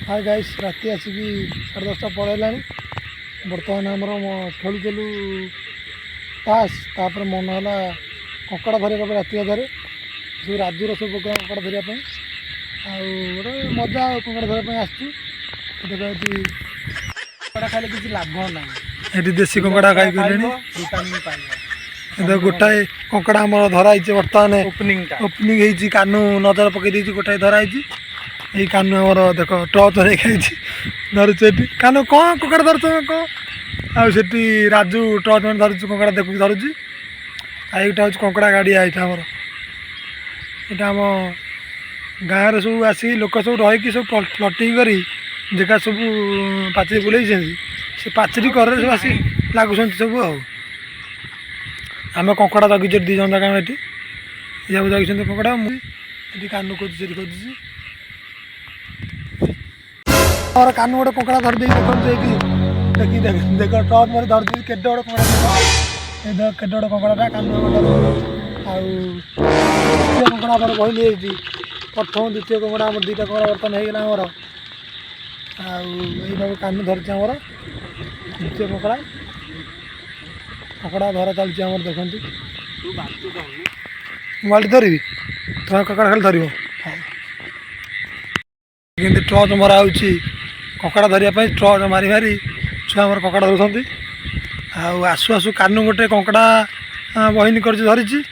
hi guys राति आसिक 10:30 पलैला बर्तमान आमर खेलुलु ताश तापर मन है कंकड़ा धरिया राति अधारे सब राजूर सब कंकड़ा धरिया गोटे मजा कंकड़ा धरिया आसड़ा खाइले किसी लाभ ना ये देसी कंकड़ा खाई गोटाए कंकड़ा आम धराई बर्तमान ओपनिंग कानू नजर पकई गोटाए धराई ये कानू आमर देख टच धरे खाई धरुचे कानू कौन कंकड़ा धर कौन आठी राजू टच मैंने धरुच कंकड़ा देखु धरुची आईटा हूँ कंकड़ा गाड़िया यहाँ आमर यहाँ आम गाँव सब आसी लोक सब रही सब प्लटिंग कर जगह सब पाचेरी बुले से पाचेरी कर सब आसी लगुच सब आम कंकड़ा जगिच दी जन जाक ये जगिंट कंकड़ा मुझे कानू खोजी से खोजी और कानू गोटे कंकड़ा धरदे देखी देख देख टच मारे धरदी के बड़े कंकड़ा के बड़े कंकड़ा कानू द्वितीय कंकड़ा आम कहली प्रथम द्वितीय कंकड़ा आम दुईटा कंकड़ा बर्तमान होगा आमर आई कानू धरचे आमर द्वितीय कंकड़ा कंकड़ा धरा चलती आम देखते बाल्टी धरबी तुम कंकड़ा खाली धर टच मरा हो कंकड़ा धरने टच मारी मारी छुआ आम कंकड़ा धरुंट आसु आसु कानू गोटे कंकड़ा बहिनी कर धरी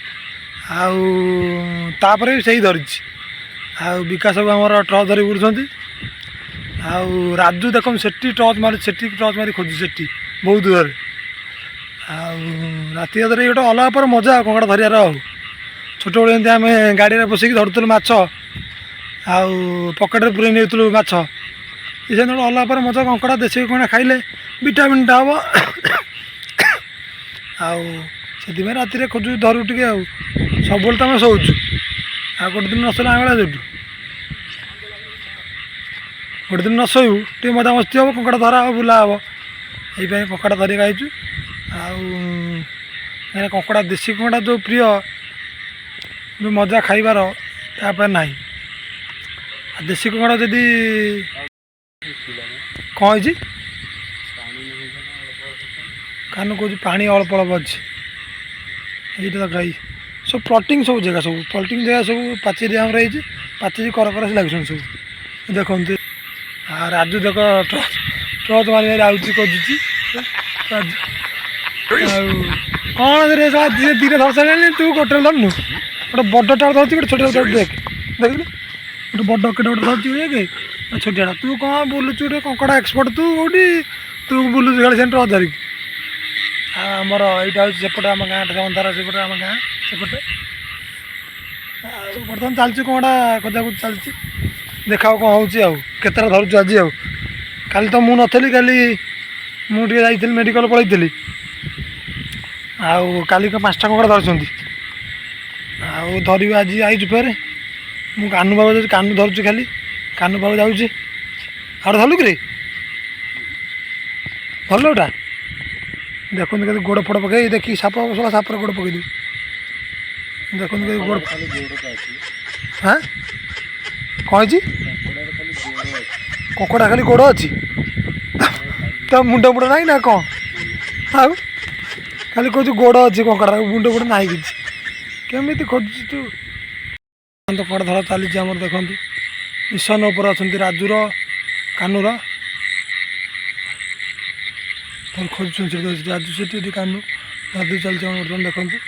आपर भी सही धरी विकास सब आम टच धरी बुलूँ राजू देख से टच मारी खोजी से बहुत दूर राति अदर गोटे अलग पर मजा कंकड़ा धरियार छोट बड़े आम गाड़ी में बसिक धरुलु माछ पकेट पूरे नहीं माछ ये अलग पर मजा कंकड़ा देशी कंकड़ा खाइले विटामिन टा हम से राति खोजु धरू टे सब तो आम शोचु गोटे दिन नसला आम जो गोटे दिन न शोबू टे मजा मस्ती हम कंकड़ा धरा हम बुला हम ये कंकड़ा धरिक आईचु कंकड़ा देशी कंकड़ा जो प्रिय जो मजा खाइबार तापर ना देशी कंकड़ा जदि कौन है कानू कौन पानी अल्प अल्प अच्छे ये गाई सब प्लटिंग सब जगह सब प्लटिंग जगह सब पाचेरी आम रही पाचेरी कर लगे सब देखते राजू देख ट्रच मारी मारी आउची खोजुची कौन धीरे धर सारे तू गोटे धरनु गोटे बड़ टाड़ धरती गोटे छोटे देख देख गोटे बड़ के धरती देख छोटिया तू कौन बुलुचु गोटे कंकड़ा एक्सपर्ट तू कौटी तू बुलुचु खाली से टच धरिक आमर यहाँ सेपटे आम गाँव अंधारा सेपटे आम गाँ सेपटे बर्तमान चलती कंकड़ा खोजा खोज चलती देखा कौन हो केतटा धरुचु आज काली तो मुझे नी काली मुझे जाइली मेडिकल पलैली काली 5टा कंकड़ा धरती धरवे आज आई फेर मु कानू बाबू कानू धरुची खाली कानू बाबू जाऊँगी आड़ धरलु कि धरल गोटा देखते के गोड़ फोड़ पकई देखी साप बसला सापर गोड़ पकई देखते के गोड़ हाँ कौन कंकड़ा खाली गोड़ अच्छी तो मुंड मुंड ना ना कौन आउ खाली कह गोड़ अच्छी कंकड़ा मुंड मुंड ना कि केमी खोजु तू कंकड़ा धरा चली आम देखु मिशन उपर अच्छा राजूर कानूर खोज राजू से कानू राजू चलती बर्तमान देखते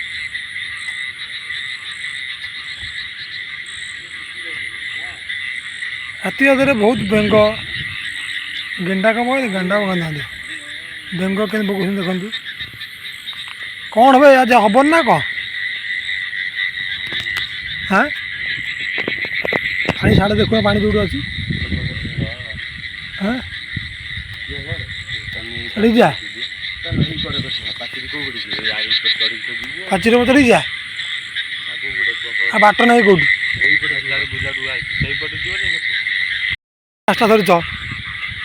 राति अधरे बहुत बेंग गेंडा कम गेंडा बना बेंग के बकुन देखते कौन भाई आज हबन ना कौन हाँ पानी साढ़े देखो पानी जोड़ अच्छी हाँ चढ़ी जा पाचेरी में चढ़ी जा बाट ना कौटी 5टा धरच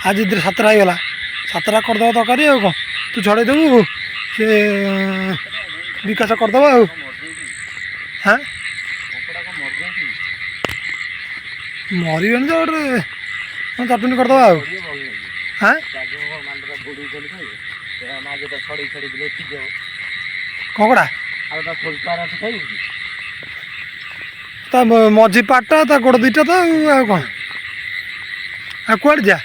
आज 7टा होगा 7टा करदे तरकारी कौन तू छड़े देबू से विकास करदे हाँ मरबे तो गोटे ଚଟଣି କରିଦେବା ଆଉ ହାଁ କଙ୍କଡ଼ା ତା ମଝି ପାଟଟା ତା ଗୋଡ଼ ଦୁଇଟା ତ ଆଉ କ'ଣ ଆଉ କୁଆଡ଼େ ଯା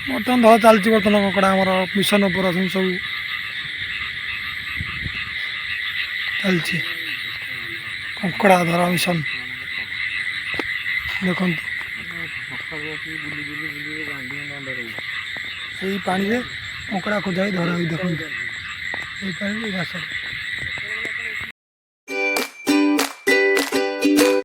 ବର୍ତ୍ତମାନ ଧରା ଚାଲିଛି ବର୍ତ୍ତମାନ କଙ୍କଡ଼ା ଆମର ମିଶନ ଉପରେ ଅଛନ୍ତି ସବୁ ଚାଲିଛି କଙ୍କଡ଼ା ଧରା ମିଶନ ଦେଖନ୍ତୁ ଏଇ ପାଣିରେ କଙ୍କଡ଼ା ଖୋଜା ହେଇ ଧରା ହୋଇ ଦେଖନ୍ତୁ ଏଇ ପାଣିରେ ଘାସରେ